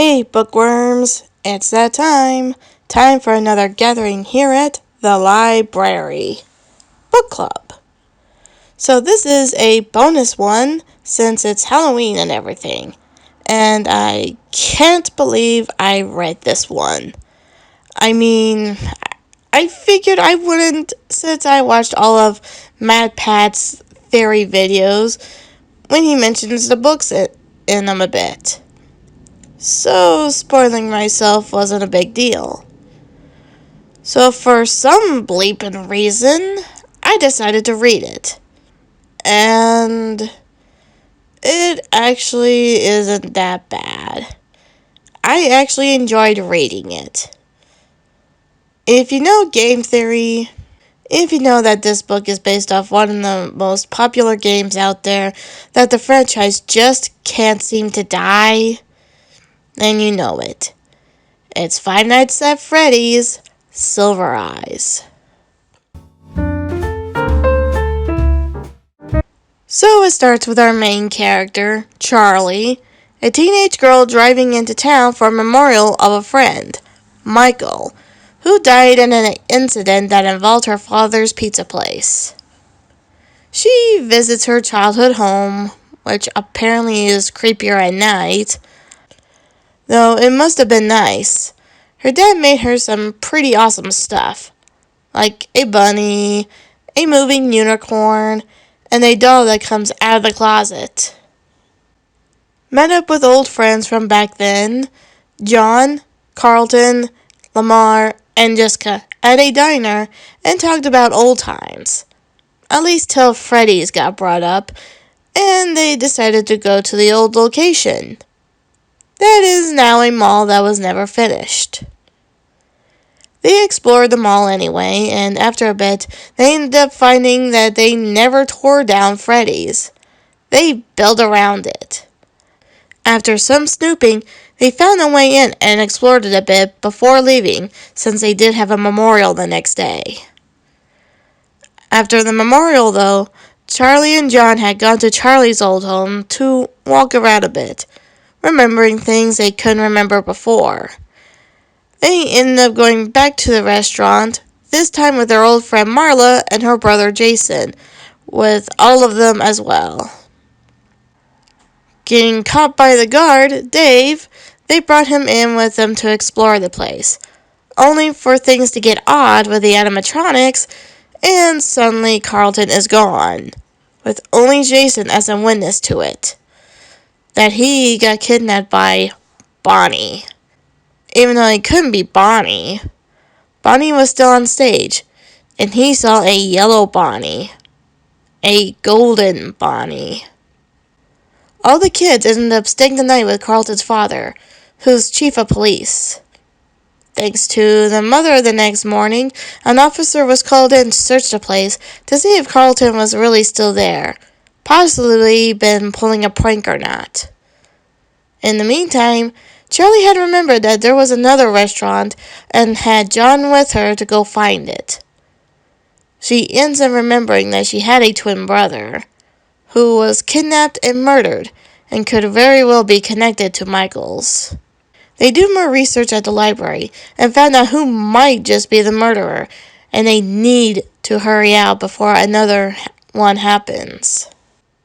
Hey bookworms, it's that time. Time for another gathering here at the library. Book club. So this is a bonus one since it's Halloween and everything. And I can't believe I read this one. I mean, I figured I wouldn't since I watched all of Mad Pat's theory videos when he mentions the books in them a bit. So, spoiling myself wasn't a big deal. So, for some bleeping reason, I decided to read it. And it actually isn't that bad. I actually enjoyed reading it. If you know game theory, if you know that this book is based off one of the most popular games out there, that the franchise just can't seem to die, then you know it. It's Five Nights at Freddy's Silver Eyes. So it starts with our main character, Charlie, a teenage girl driving into town for a memorial of a friend, Michael, who died in an incident that involved her father's pizza place. She visits her childhood home, which apparently is creepier at night, though it must have been nice. Her dad made her some pretty awesome stuff, like a bunny, a moving unicorn, and a doll that comes out of the closet. Met up with old friends from back then, John, Carlton, Lamar, and Jessica at a diner and talked about old times. At least till Freddy's got brought up, and they decided to go to the old location. That is now a mall that was never finished. They explored the mall anyway, and after a bit, they ended up finding that they never tore down Freddy's. They built around it. After some snooping, they found a way in and explored it a bit before leaving, since they did have a memorial the next day. After the memorial, though, Charlie and John had gone to Charlie's old home to walk around a bit, remembering things they couldn't remember before. They ended up going back to the restaurant, this time with their old friend Marla and her brother Jason, with all of them as well. Getting caught by the guard, Dave, they brought him in with them to explore the place, only for things to get odd with the animatronics, and suddenly Carlton is gone, with only Jason as a witness to it. That he got kidnapped by Bonnie. Even though it couldn't be Bonnie. Bonnie was still on stage, and he saw a yellow Bonnie. A golden Bonnie. All the kids ended up staying the night with Carlton's father, who's chief of police. Thanks to the mother the next morning, an officer was called in to search the place to see if Carlton was really still there, possibly been pulling a prank or not. In the meantime, Charlie had remembered that there was another restaurant and had John with her to go find it. She ends up remembering that she had a twin brother, who was kidnapped and murdered and could very well be connected to Michael's. They do more research at the library and found out who might just be the murderer, and they need to hurry out before another one happens.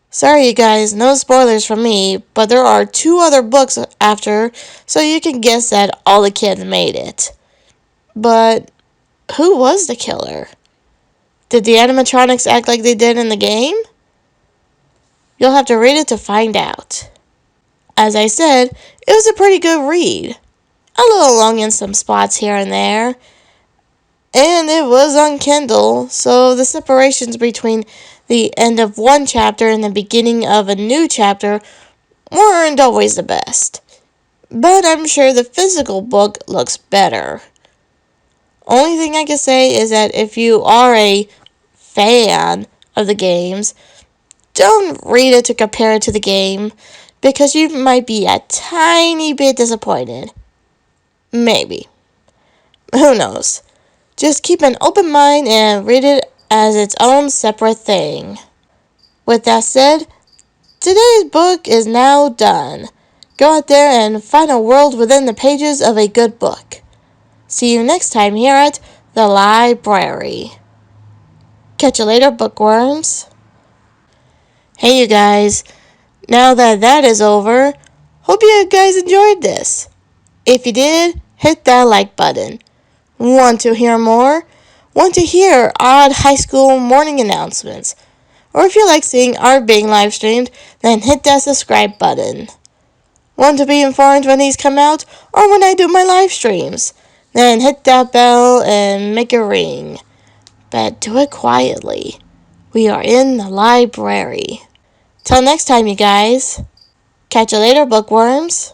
Sorry you guys, no spoilers from me, but there are 2 other books after, so you can guess that all the kids made it. But who was the killer? Did the animatronics act like they did in the game? You'll have to read it to find out. As I said, it was a pretty good read. A little long in some spots here and there. And it was on Kindle, so the separations between the end of one chapter and the beginning of a new chapter weren't always the best. But I'm sure the physical book looks better. Only thing I can say is that if you are a fan of the games, don't read it to compare it to the game, because you might be a tiny bit disappointed. Maybe. Who knows? Just keep an open mind and read it as its own separate thing. With that said, today's book is now done. Go out there and find a world within the pages of a good book. See you next time here at the library. Catch you later, bookworms. Hey, you guys. Now that is over, hope you guys enjoyed this. If you did, hit that like button. Want to hear more? Want to hear odd high school morning announcements? Or if you like seeing art being live streamed, then hit that subscribe button. Want to be informed when these come out or when I do my live streams? Then hit that bell and make it ring. But do it quietly. We are in the library. Till next time, you guys. Catch you later, bookworms.